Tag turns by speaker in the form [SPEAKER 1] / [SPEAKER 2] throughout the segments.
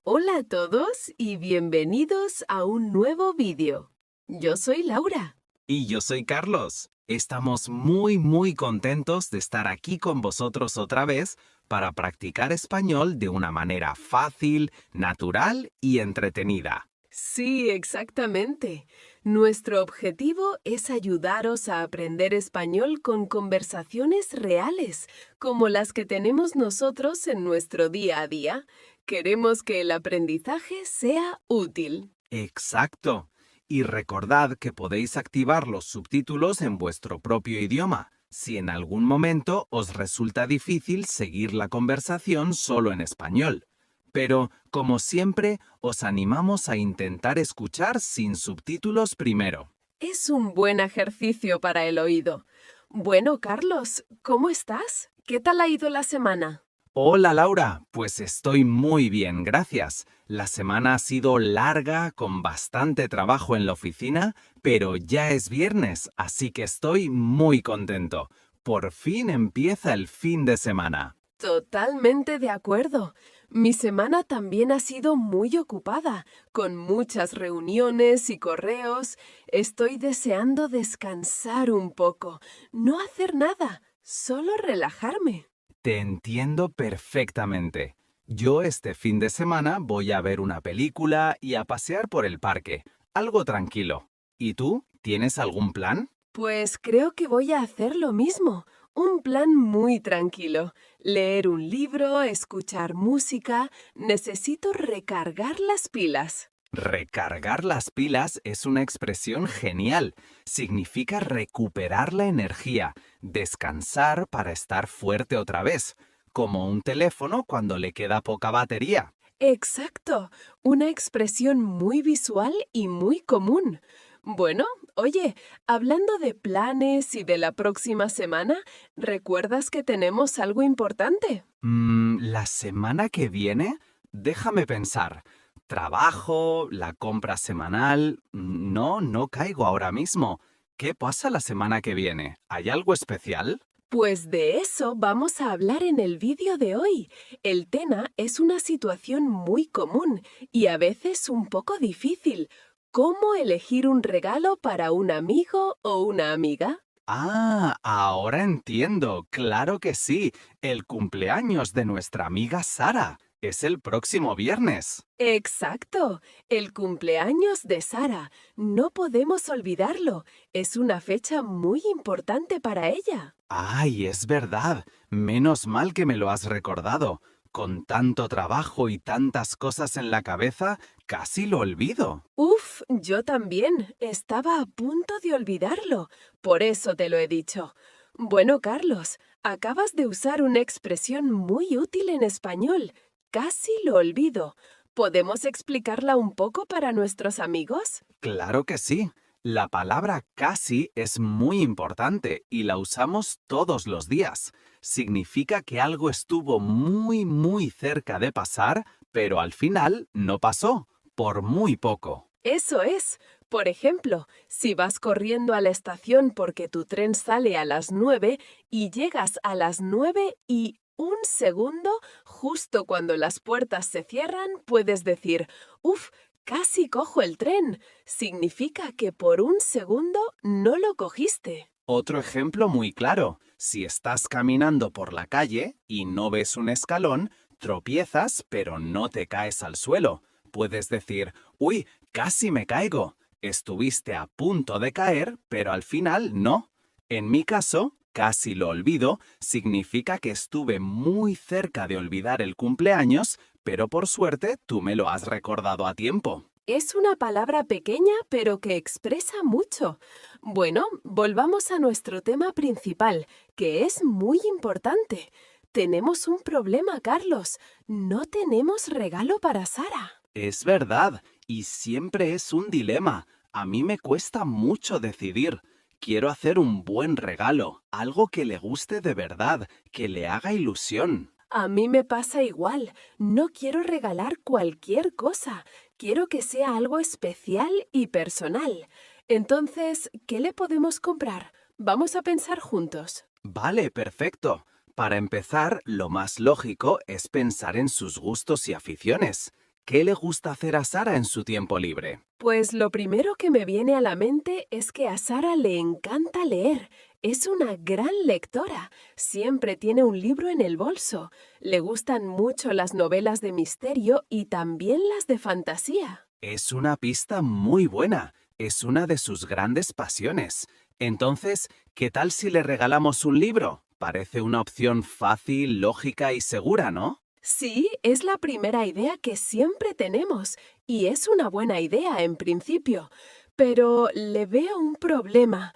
[SPEAKER 1] Hola a todos y bienvenidos a un nuevo vídeo. Yo soy Laura.
[SPEAKER 2] Y yo soy Carlos. Estamos muy contentos de estar aquí con vosotros otra vez para practicar español de una manera fácil, natural y entretenida.
[SPEAKER 1] Sí, exactamente. Nuestro objetivo es ayudaros a aprender español con conversaciones reales, como las que tenemos nosotros en nuestro día a día. Queremos que el aprendizaje sea útil.
[SPEAKER 2] Exacto. Y recordad que podéis activar los subtítulos en vuestro propio idioma, si en algún momento os resulta difícil seguir la conversación solo en español. Pero, como siempre, os animamos a intentar escuchar sin subtítulos primero.
[SPEAKER 1] Es un buen ejercicio para el oído. Bueno, Carlos, ¿cómo estás? ¿Qué tal ha ido la semana?
[SPEAKER 2] Hola Laura, pues estoy muy bien, gracias. La semana ha sido larga, con bastante trabajo en la oficina, pero ya es viernes, así que estoy muy contento. Por fin empieza el fin de semana.
[SPEAKER 1] Totalmente de acuerdo. Mi semana también ha sido muy ocupada, con muchas reuniones y correos. Estoy deseando descansar un poco, no hacer nada, solo relajarme.
[SPEAKER 2] Te entiendo perfectamente. Yo este fin de semana voy a ver una película y a pasear por el parque, algo tranquilo. ¿Y tú? ¿Tienes algún plan?
[SPEAKER 1] Pues creo que voy a hacer lo mismo. Un plan muy tranquilo. Leer un libro, escuchar música. Necesito recargar las pilas.
[SPEAKER 2] Recargar las pilas es una expresión genial. Significa recuperar la energía, descansar para estar fuerte otra vez, como un teléfono cuando le queda poca batería.
[SPEAKER 1] Exacto. Una expresión muy visual y muy común. Bueno, oye, hablando de planes y de la próxima semana, ¿recuerdas que tenemos algo importante?
[SPEAKER 2] La semana que viene, déjame pensar. Trabajo, la compra semanal. No caigo ahora mismo. ¿Qué pasa la semana que viene? ¿Hay algo especial?
[SPEAKER 1] Pues de eso vamos a hablar en el vídeo de hoy. El TENA es una situación muy común y a veces un poco difícil. ¿Cómo elegir un regalo para un amigo o una amiga?
[SPEAKER 2] Ah, ahora entiendo. Claro que sí. El cumpleaños de nuestra amiga Sara. Es el próximo viernes.
[SPEAKER 1] Exacto, el cumpleaños de Sara. No podemos olvidarlo. Es una fecha muy importante para ella.
[SPEAKER 2] Ay, es verdad. Menos mal que me lo has recordado. Con tanto trabajo y tantas cosas en la cabeza, casi lo olvido.
[SPEAKER 1] Uf, yo también. Estaba a punto de olvidarlo. Por eso te lo he dicho. Bueno, Carlos, acabas de usar una expresión muy útil en español. Casi lo olvido. ¿Podemos explicarla un poco para nuestros amigos?
[SPEAKER 2] Claro que sí. La palabra casi es muy importante y la usamos todos los días. Significa que algo estuvo muy cerca de pasar, pero al final no pasó, por muy poco.
[SPEAKER 1] Eso es. Por ejemplo, si vas corriendo a la estación porque tu tren sale a las 9 y llegas a las 9 y 1 segundo, justo cuando las puertas se cierran, puedes decir, ¡Uf! Casi cojo el tren. Significa que por 1 segundo no lo cogiste.
[SPEAKER 2] Otro ejemplo muy claro. Si estás caminando por la calle y no ves un escalón, tropiezas pero no te caes al suelo. Puedes decir, uy, casi me caigo. Estuviste a punto de caer, pero al final no. En mi caso, casi lo olvido, significa que estuve muy cerca de olvidar el cumpleaños, pero por suerte tú me lo has recordado a tiempo.
[SPEAKER 1] Es una palabra pequeña pero que expresa mucho. Bueno, volvamos a nuestro tema principal, que es muy importante. Tenemos un problema, Carlos. No tenemos regalo para Sara.
[SPEAKER 2] Es verdad, y siempre es un dilema. A mí me cuesta mucho decidir. Quiero hacer un buen regalo, algo que le guste de verdad, que le haga ilusión.
[SPEAKER 1] A mí me pasa igual. No quiero regalar cualquier cosa. Quiero que sea algo especial y personal. Entonces, ¿qué le podemos comprar? Vamos a pensar juntos.
[SPEAKER 2] Vale, perfecto. Para empezar, lo más lógico es pensar en sus gustos y aficiones. ¿Qué le gusta hacer a Sara en su tiempo libre?
[SPEAKER 1] Pues lo primero que me viene a la mente es que a Sara le encanta leer. Es una gran lectora. Siempre tiene un libro en el bolso. Le gustan mucho las novelas de misterio y también las de fantasía.
[SPEAKER 2] Es una pista muy buena. Es una de sus grandes pasiones. Entonces, ¿qué tal si le regalamos un libro? Parece una opción fácil, lógica y segura, ¿no?
[SPEAKER 1] Sí, es la primera idea que siempre tenemos, y es una buena idea en principio, pero le veo un problema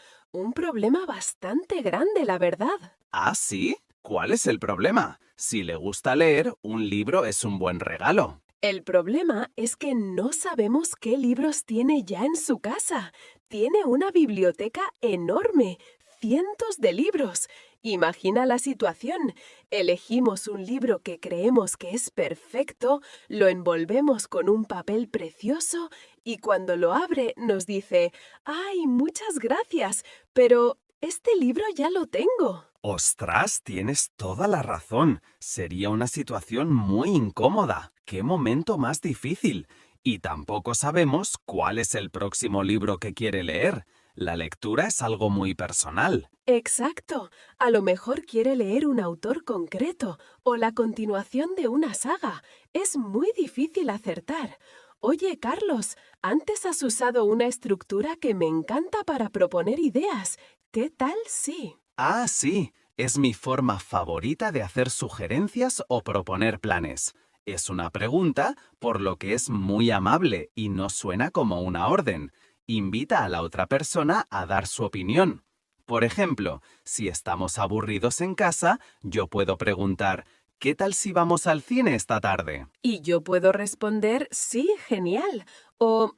[SPEAKER 1] bastante grande, la verdad.
[SPEAKER 2] ¿Ah, sí? ¿Cuál es el problema? Si le gusta leer, un libro es un buen regalo.
[SPEAKER 1] El problema es que no sabemos qué libros tiene ya en su casa. Tiene una biblioteca enorme, cientos de libros. Imagina la situación. Elegimos un libro que creemos que es perfecto, lo envolvemos con un papel precioso y cuando lo abre nos dice, ¡ay, muchas gracias! Pero este libro ya lo tengo.
[SPEAKER 2] Ostras, tienes toda la razón. Sería una situación muy incómoda. ¡Qué momento más difícil! Y tampoco sabemos cuál es el próximo libro que quiere leer. La lectura es algo muy personal.
[SPEAKER 1] Exacto. A lo mejor quiere leer un autor concreto o la continuación de una saga. Es muy difícil acertar. Oye, Carlos, antes has usado una estructura que me encanta para proponer ideas. ¿Qué tal si?
[SPEAKER 2] Ah, sí, es mi forma favorita de hacer sugerencias o proponer planes. Es una pregunta, por lo que es muy amable y no suena como una orden. Invita a la otra persona a dar su opinión. Por ejemplo, si estamos aburridos en casa, yo puedo preguntar, ¿qué tal si vamos al cine esta tarde?
[SPEAKER 1] Y yo puedo responder, sí, genial. O,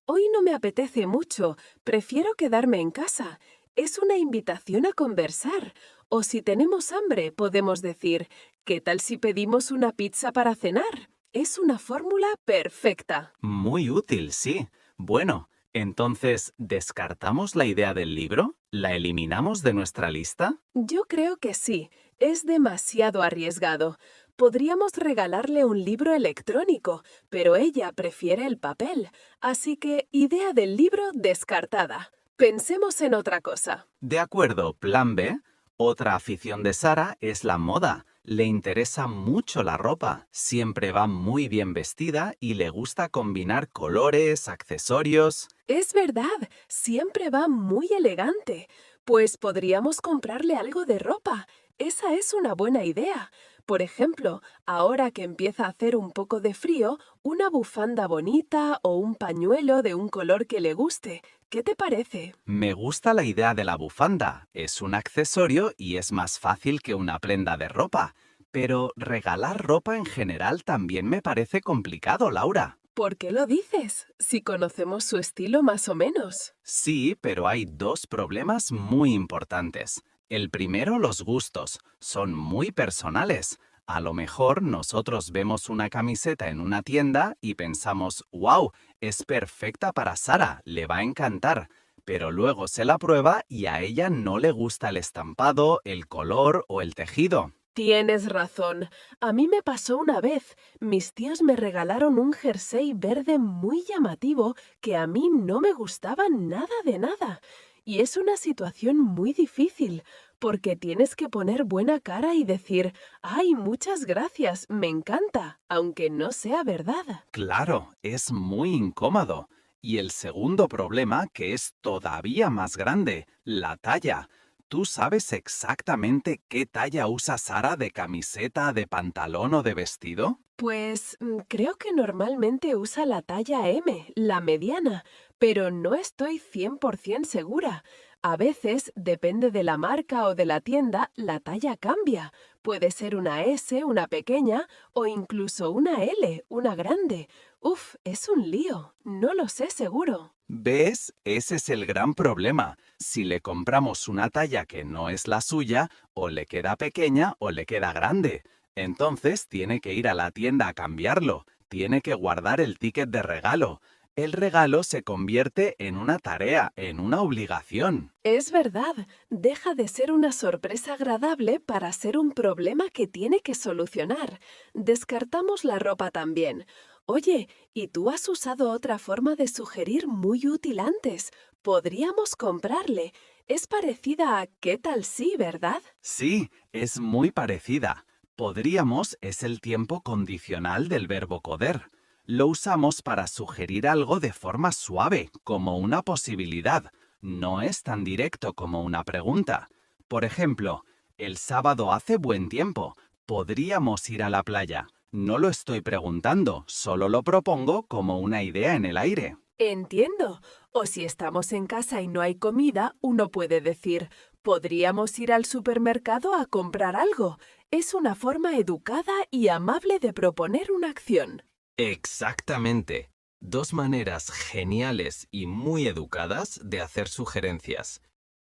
[SPEAKER 1] hoy no me apetece mucho, prefiero quedarme en casa. Es una invitación a conversar. O si tenemos hambre, podemos decir, ¿qué tal si pedimos una pizza para cenar? Es una fórmula perfecta.
[SPEAKER 2] Muy útil, sí. Bueno, entonces, ¿descartamos la idea del libro? ¿La eliminamos de nuestra lista?
[SPEAKER 1] Yo creo que sí, es demasiado arriesgado. Podríamos regalarle un libro electrónico, pero ella prefiere el papel, así que idea del libro descartada. Pensemos en otra cosa.
[SPEAKER 2] De acuerdo, plan B. Otra afición de Sara es la moda. Le interesa mucho la ropa. Siempre va muy bien vestida y le gusta combinar colores, accesorios.
[SPEAKER 1] Es verdad, siempre va muy elegante. Pues podríamos comprarle algo de ropa. Esa es una buena idea. Por ejemplo, ahora que empieza a hacer un poco de frío, una bufanda bonita o un pañuelo de un color que le guste. ¿Qué te parece?
[SPEAKER 2] Me gusta la idea de la bufanda. Es un accesorio y es más fácil que una prenda de ropa. Pero regalar ropa en general también me parece complicado, Laura.
[SPEAKER 1] ¿Por qué lo dices? Si conocemos su estilo más o menos.
[SPEAKER 2] Sí, pero hay dos problemas muy importantes. El primero, los gustos. Son muy personales. A lo mejor nosotros vemos una camiseta en una tienda y pensamos, wow, es perfecta para Sara, le va a encantar. Pero luego se la prueba y a ella no le gusta el estampado, el color o el tejido.
[SPEAKER 1] Tienes razón. A mí me pasó una vez. Mis tíos me regalaron un jersey verde muy llamativo que a mí no me gustaba nada de nada. Y es una situación muy difícil, porque tienes que poner buena cara y decir, ¡ay, muchas gracias! Me encanta, aunque no sea verdad.
[SPEAKER 2] Claro, es muy incómodo. Y el segundo problema, que es todavía más grande, la talla. ¿Tú sabes exactamente qué talla usa Sara de camiseta, de pantalón o de vestido?
[SPEAKER 1] Pues creo que normalmente usa la talla M, la mediana, pero no estoy 100% segura. A veces, depende de la marca o de la tienda, la talla cambia. Puede ser una S, una pequeña, o incluso una L, una grande. Uf, es un lío. No lo sé seguro.
[SPEAKER 2] ¿Ves? Ese es el gran problema. Si le compramos una talla que no es la suya, o le queda pequeña o le queda grande. Entonces tiene que ir a la tienda a cambiarlo. Tiene que guardar el ticket de regalo. El regalo se convierte en una tarea, en una obligación.
[SPEAKER 1] Es verdad, deja de ser una sorpresa agradable para ser un problema que tiene que solucionar. Descartamos la ropa también. Oye, ¿y tú has usado otra forma de sugerir muy útil antes? Podríamos comprarle. Es parecida a ¿qué tal sí, verdad?
[SPEAKER 2] Sí, es muy parecida. Podríamos es el tiempo condicional del verbo poder. Lo usamos para sugerir algo de forma suave, como una posibilidad. No es tan directo como una pregunta. Por ejemplo, el sábado hace buen tiempo. Podríamos ir a la playa. No lo estoy preguntando, solo lo propongo como una idea en el aire.
[SPEAKER 1] Entiendo. O si estamos en casa y no hay comida, uno puede decir, podríamos ir al supermercado a comprar algo. Es una forma educada y amable de proponer una acción.
[SPEAKER 3] Exactamente. Dos maneras geniales y muy educadas de hacer sugerencias.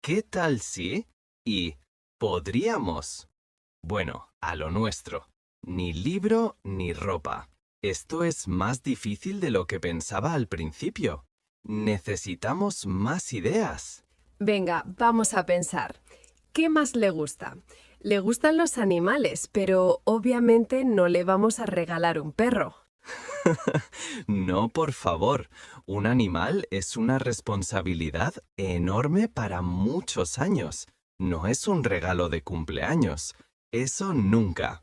[SPEAKER 3] ¿Qué tal si? Y podríamos. Bueno, a lo nuestro. Ni libro ni ropa. Esto es más difícil de lo que pensaba al principio. Necesitamos más ideas.
[SPEAKER 1] Venga, vamos a pensar. ¿Qué más le gusta? Le gustan los animales, pero obviamente no le vamos a regalar un perro.
[SPEAKER 3] No, por favor. Un animal es una responsabilidad enorme para muchos años. No es un regalo de cumpleaños. Eso nunca.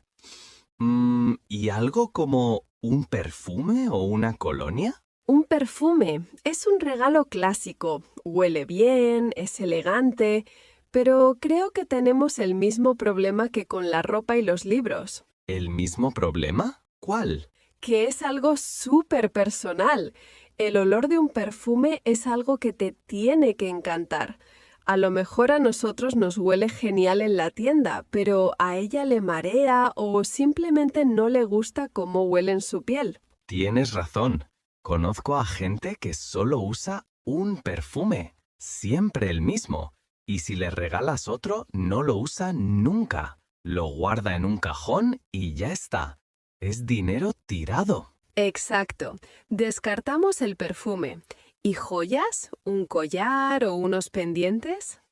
[SPEAKER 3] ¿Y algo como un perfume o una colonia?
[SPEAKER 1] Un perfume es un regalo clásico. Huele bien, es elegante, pero creo que tenemos el mismo problema que con la ropa y los libros,
[SPEAKER 3] ¿El mismo problema? ¿Cuál?
[SPEAKER 1] que es algo súper personal. El olor de un perfume es algo que te tiene que encantar. A lo mejor a nosotros nos huele genial en la tienda, pero a ella le marea o simplemente no le gusta cómo huele en su piel.
[SPEAKER 3] Tienes razón. Conozco a gente que solo usa un perfume, siempre el mismo, y si le regalas otro, no lo usa nunca. Lo guarda en un cajón y ya está. Es dinero tirado.
[SPEAKER 1] Exacto. Descartamos el perfume. ¿Y joyas? ¿Un collar o unos pendientes?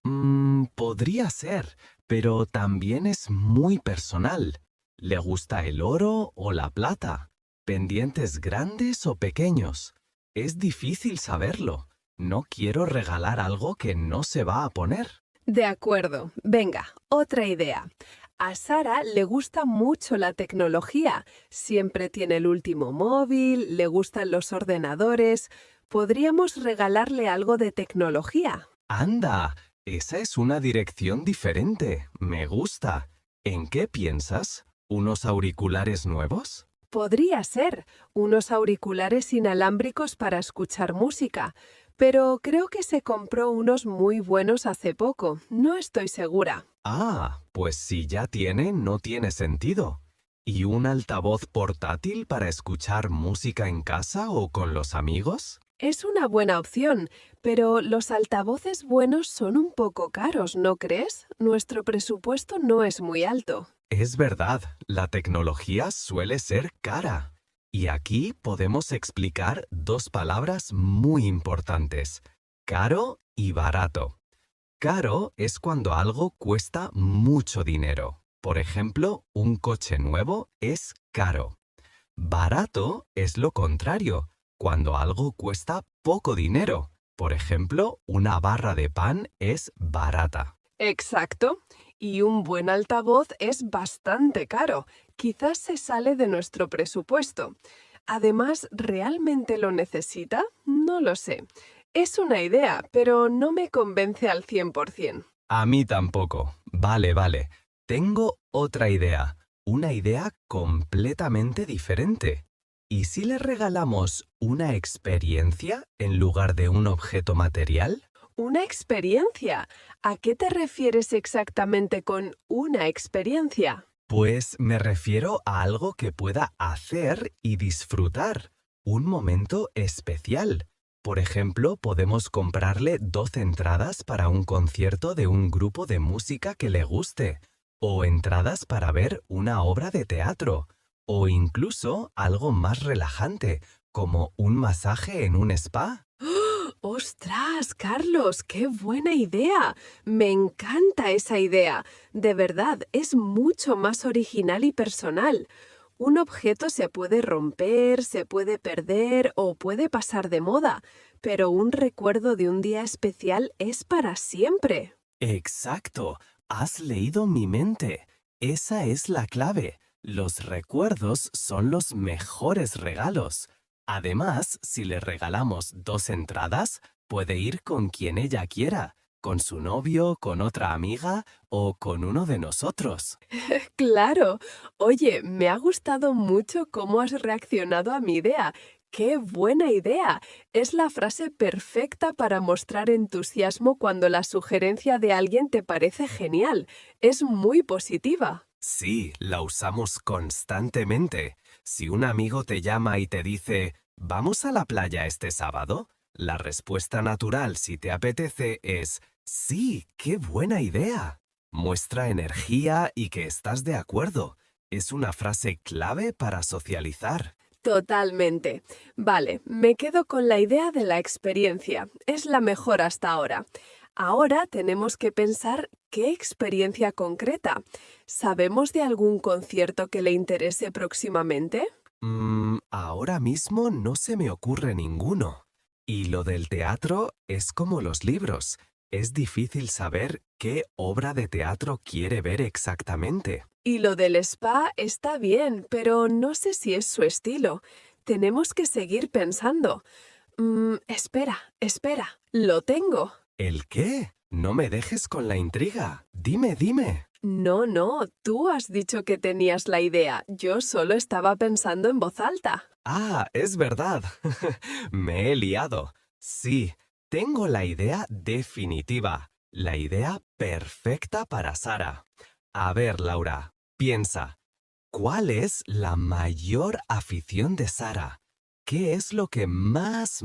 [SPEAKER 3] Podría ser, pero también es muy personal. ¿Le gusta el oro o la plata? ¿Pendientes grandes o pequeños? Es difícil saberlo. No quiero regalar algo que no se va a poner.
[SPEAKER 1] De acuerdo. Venga, otra idea. A Sara le gusta mucho la tecnología. Siempre tiene el último móvil, le gustan los ordenadores. Podríamos regalarle algo de tecnología.
[SPEAKER 3] ¡Anda! Esa es una dirección diferente. Me gusta. ¿En qué piensas? ¿Unos auriculares nuevos?
[SPEAKER 1] Podría ser unos auriculares inalámbricos para escuchar música, pero creo que se compró unos muy buenos hace poco. No estoy segura.
[SPEAKER 3] Ah, pues si ya tiene, no tiene sentido. ¿Y un altavoz portátil para escuchar música en casa o con los amigos?
[SPEAKER 1] Es una buena opción, pero los altavoces buenos son un poco caros, ¿no crees? Nuestro presupuesto no es muy alto.
[SPEAKER 3] Es verdad, la tecnología suele ser cara. Y aquí podemos explicar dos palabras muy importantes, caro y barato. Caro es cuando algo cuesta mucho dinero. Por ejemplo, un coche nuevo es caro. Barato es lo contrario, cuando algo cuesta poco dinero. Por ejemplo, una barra de pan es barata.
[SPEAKER 1] Exacto. Y un buen altavoz es bastante caro. Quizás se sale de nuestro presupuesto. Además, ¿realmente lo necesita? No lo sé. Es una idea, pero no me convence al 100%.
[SPEAKER 3] A mí tampoco. Vale, vale. Tengo otra idea. Una idea completamente diferente. ¿Y si le regalamos una experiencia en lugar de un objeto material?
[SPEAKER 1] Una experiencia. ¿A qué te refieres exactamente con una experiencia?
[SPEAKER 3] Pues me refiero a algo que pueda hacer y disfrutar. Un momento especial. Por ejemplo, podemos comprarle 12 entradas para un concierto de un grupo de música que le guste, o entradas para ver una obra de teatro, o incluso algo más relajante, como un masaje en un spa.
[SPEAKER 1] ¡Ostras, Carlos! ¡Qué buena idea! Me encanta esa idea. De verdad, es mucho más original y personal. Un objeto se puede romper, se puede perder o puede pasar de moda, pero un recuerdo de un día especial es para siempre.
[SPEAKER 3] Exacto, has leído mi mente. Esa es la clave. Los recuerdos son los mejores regalos. Además, si le regalamos 2 entradas, puede ir con quien ella quiera, con su novio, con otra amiga o con uno de nosotros.
[SPEAKER 1] Claro. Oye, me ha gustado mucho cómo has reaccionado a mi idea. ¡Qué buena idea! Es la frase perfecta para mostrar entusiasmo cuando la sugerencia de alguien te parece genial. Es muy positiva.
[SPEAKER 3] Sí, la usamos constantemente. Si un amigo te llama y te dice, ¿vamos a la playa este sábado? La respuesta natural, si te apetece, es, sí, qué buena idea. Muestra energía y que estás de acuerdo. Es una frase clave para socializar.
[SPEAKER 1] Totalmente. Vale, me quedo con la idea de la experiencia. Es la mejor hasta ahora. Ahora tenemos que pensar qué experiencia concreta. ¿Sabemos de algún concierto que le interese próximamente?
[SPEAKER 3] Ahora mismo no se me ocurre ninguno. Y lo del teatro es como los libros. Es difícil saber qué obra de teatro quiere ver exactamente.
[SPEAKER 1] Y lo del spa está bien, pero no sé si es su estilo. Tenemos que seguir pensando. Espera, lo tengo.
[SPEAKER 3] ¿El qué? No me dejes con la intriga. Dime.
[SPEAKER 1] No, tú has dicho que tenías la idea. Yo solo estaba pensando en voz alta.
[SPEAKER 3] Ah, es verdad. Me he liado. Sí, tengo la idea definitiva. La idea perfecta para Sara. A ver, Laura, piensa. ¿Cuál es la mayor afición de Sara? ¿Qué es lo que más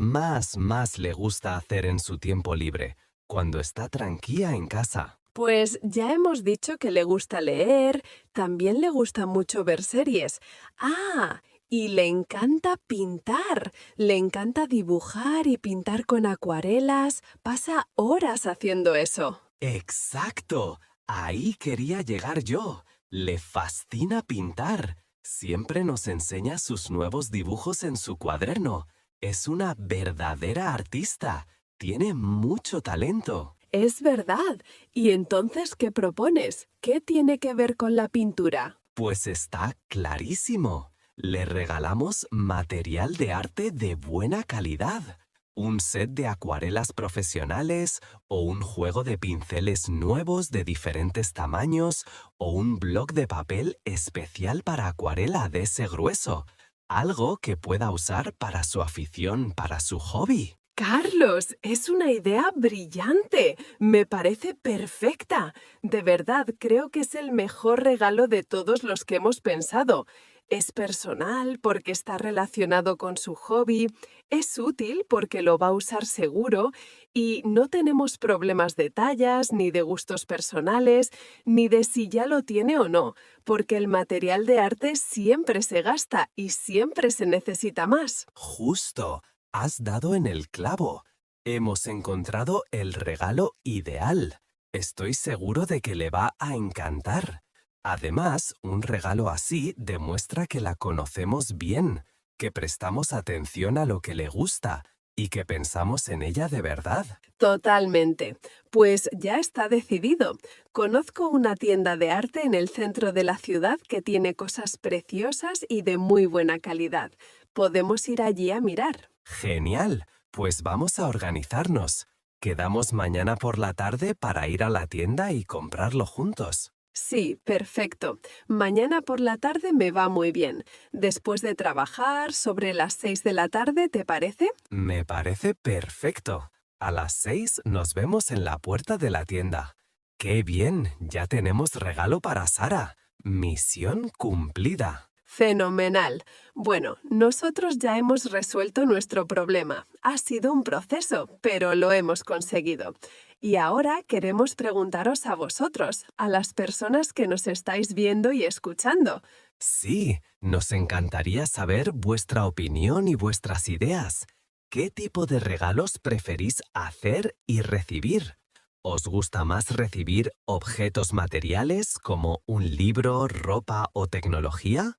[SPEAKER 3] le gusta hacer en su tiempo libre, cuando está tranquila en casa?
[SPEAKER 1] Pues ya hemos dicho que le gusta leer, también le gusta mucho ver series. Ah, y le encanta pintar, le encanta dibujar y pintar con acuarelas, pasa horas haciendo eso.
[SPEAKER 3] ¡Exacto! Ahí quería llegar yo. Le fascina pintar. Siempre nos enseña sus nuevos dibujos en su cuaderno. Es una verdadera artista. Tiene mucho talento.
[SPEAKER 1] Es verdad. ¿Y entonces qué propones? ¿Qué tiene que ver con la pintura?
[SPEAKER 3] Pues está clarísimo. Le regalamos material de arte de buena calidad. Un set de acuarelas profesionales o un juego de pinceles nuevos de diferentes tamaños o un bloc de papel especial para acuarela de ese grueso. Algo que pueda usar para su afición, para su hobby.
[SPEAKER 1] Carlos, es una idea brillante. Me parece perfecta. De verdad, creo que es el mejor regalo de todos los que hemos pensado. Es personal porque está relacionado con su hobby, es útil porque lo va a usar seguro y no tenemos problemas de tallas, ni de gustos personales, ni de si ya lo tiene o no, porque el material de arte siempre se gasta y siempre se necesita más.
[SPEAKER 3] Justo, has dado en el clavo. Hemos encontrado el regalo ideal. Estoy seguro de que le va a encantar. Además, un regalo así demuestra que la conocemos bien, que prestamos atención a lo que le gusta y que pensamos en ella de verdad.
[SPEAKER 1] Totalmente. Pues ya está decidido. Conozco una tienda de arte en el centro de la ciudad que tiene cosas preciosas y de muy buena calidad. Podemos ir allí a mirar.
[SPEAKER 3] Genial, pues vamos a organizarnos. Quedamos mañana por la tarde para ir a la tienda y comprarlo juntos.
[SPEAKER 1] Sí, perfecto. Mañana por la tarde me va muy bien. Después de trabajar, sobre las 6 de la tarde, ¿te parece?
[SPEAKER 3] Me parece perfecto. A las 6 nos vemos en la puerta de la tienda. ¡Qué bien! Ya tenemos regalo para Sara. Misión cumplida.
[SPEAKER 1] Fenomenal. Bueno, nosotros ya hemos resuelto nuestro problema. Ha sido un proceso, pero lo hemos conseguido. Y ahora queremos preguntaros a vosotros, a las personas que nos estáis viendo y escuchando.
[SPEAKER 3] Sí, nos encantaría saber vuestra opinión y vuestras ideas. ¿Qué tipo de regalos preferís hacer y recibir? ¿Os gusta más recibir objetos materiales como un libro, ropa o tecnología?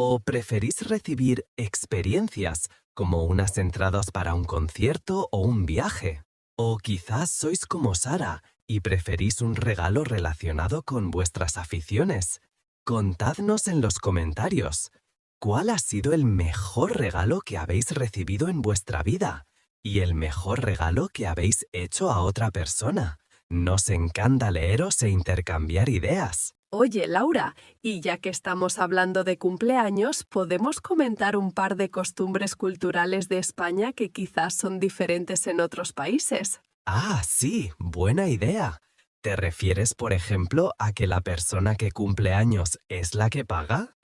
[SPEAKER 3] ¿O preferís recibir experiencias como unas entradas para un concierto o un viaje? ¿O quizás sois como Sara y preferís un regalo relacionado con vuestras aficiones? Contadnos en los comentarios. ¿Cuál ha sido el mejor regalo que habéis recibido en vuestra vida? Y el mejor regalo que habéis hecho a otra persona. Nos encanta leeros e intercambiar ideas.
[SPEAKER 1] Oye, Laura, y ya que estamos hablando de cumpleaños, ¿podemos comentar un par de costumbres culturales de España que quizás son diferentes en otros países?
[SPEAKER 3] Ah, sí, buena idea. ¿Te refieres, por ejemplo, a que la persona que cumple años es la que paga?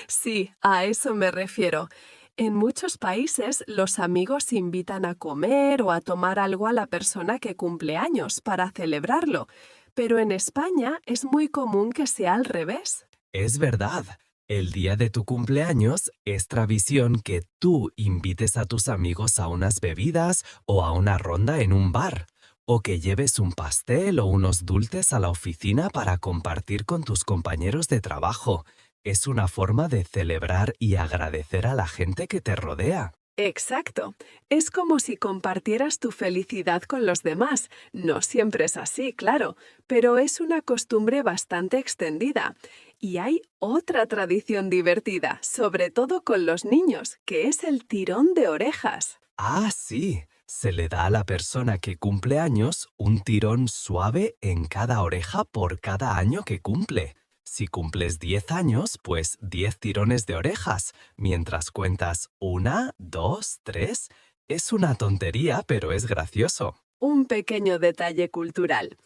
[SPEAKER 1] Sí, a eso me refiero. En muchos países, los amigos invitan a comer o a tomar algo a la persona que cumple años para celebrarlo, pero en España es muy común que sea al revés.
[SPEAKER 3] Es verdad. El día de tu cumpleaños es tradición que tú invites a tus amigos a unas bebidas o a una ronda en un bar, o que lleves un pastel o unos dulces a la oficina para compartir con tus compañeros de trabajo. Es una forma de celebrar y agradecer a la gente que te rodea.
[SPEAKER 1] Exacto. Es como si compartieras tu felicidad con los demás. No siempre es así, claro, pero es una costumbre bastante extendida. Y hay otra tradición divertida, sobre todo con los niños, que es el tirón de orejas.
[SPEAKER 3] Ah, sí. Se le da a la persona que cumple años un tirón suave en cada oreja por cada año que cumple. Si cumples 10 años, pues 10 tirones de orejas, mientras cuentas 1, 2, 3. Es una tontería, pero es gracioso.
[SPEAKER 1] Un pequeño detalle cultural.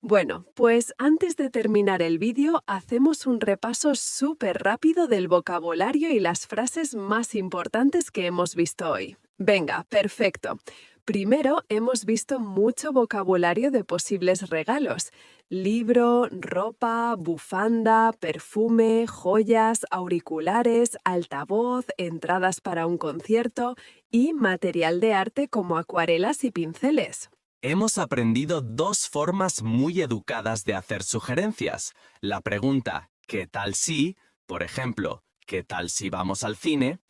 [SPEAKER 1] Bueno, pues antes de terminar el vídeo, hacemos un repaso súper rápido del vocabulario y las frases más importantes que hemos visto hoy. Venga, perfecto. Primero, hemos visto mucho vocabulario de posibles regalos. Libro, ropa, bufanda, perfume, joyas, auriculares, altavoz, entradas para un concierto y material de arte como acuarelas y pinceles.
[SPEAKER 2] Hemos aprendido dos formas muy educadas de hacer sugerencias. La pregunta ¿qué tal si? Por ejemplo, ¿qué tal si vamos al cine?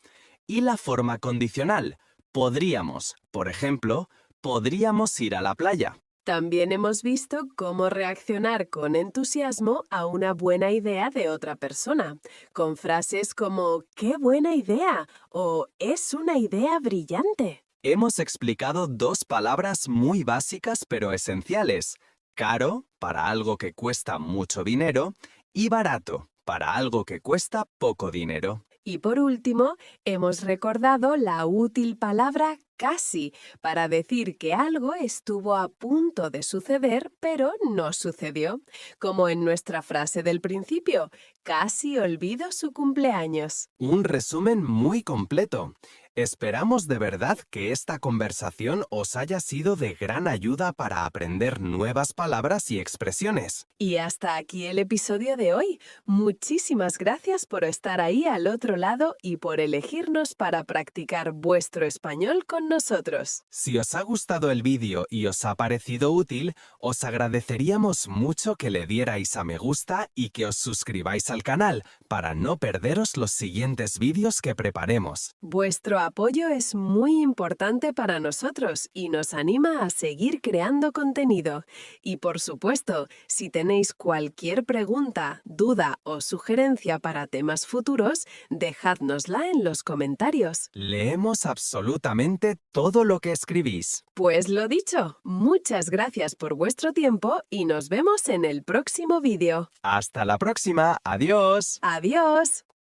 [SPEAKER 2] Y la forma condicional. Podríamos, por ejemplo, podríamos ir a la playa.
[SPEAKER 1] También hemos visto cómo reaccionar con entusiasmo a una buena idea de otra persona, con frases como ¡qué buena idea! O ¡es una idea brillante!
[SPEAKER 2] Hemos explicado dos palabras muy básicas pero esenciales. Caro, para algo que cuesta mucho dinero, y barato, para algo que cuesta poco dinero.
[SPEAKER 1] Y por último, hemos recordado la útil palabra casi para decir que algo estuvo a punto de suceder, pero no sucedió. Como en nuestra frase del principio, casi olvido su cumpleaños.
[SPEAKER 2] Un resumen muy completo. Esperamos de verdad que esta conversación os haya sido de gran ayuda para aprender nuevas palabras y expresiones.
[SPEAKER 1] Y hasta aquí el episodio de hoy. Muchísimas gracias por estar ahí al otro lado y por elegirnos para practicar vuestro español con nosotros.
[SPEAKER 2] Si os ha gustado el vídeo y os ha parecido útil, os agradeceríamos mucho que le dierais a me gusta y que os suscribáis al canal para no perderos los siguientes vídeos que preparemos.
[SPEAKER 1] Vuestro apoyo es muy importante para nosotros y nos anima a seguir creando contenido. Y por supuesto, si tenéis cualquier pregunta, duda o sugerencia para temas futuros, dejádnosla en los comentarios.
[SPEAKER 2] Leemos absolutamente todo lo que escribís.
[SPEAKER 1] Pues lo dicho, muchas gracias por vuestro tiempo y nos vemos en el próximo vídeo.
[SPEAKER 2] Hasta la próxima. ¡Adiós!
[SPEAKER 1] ¡Adiós!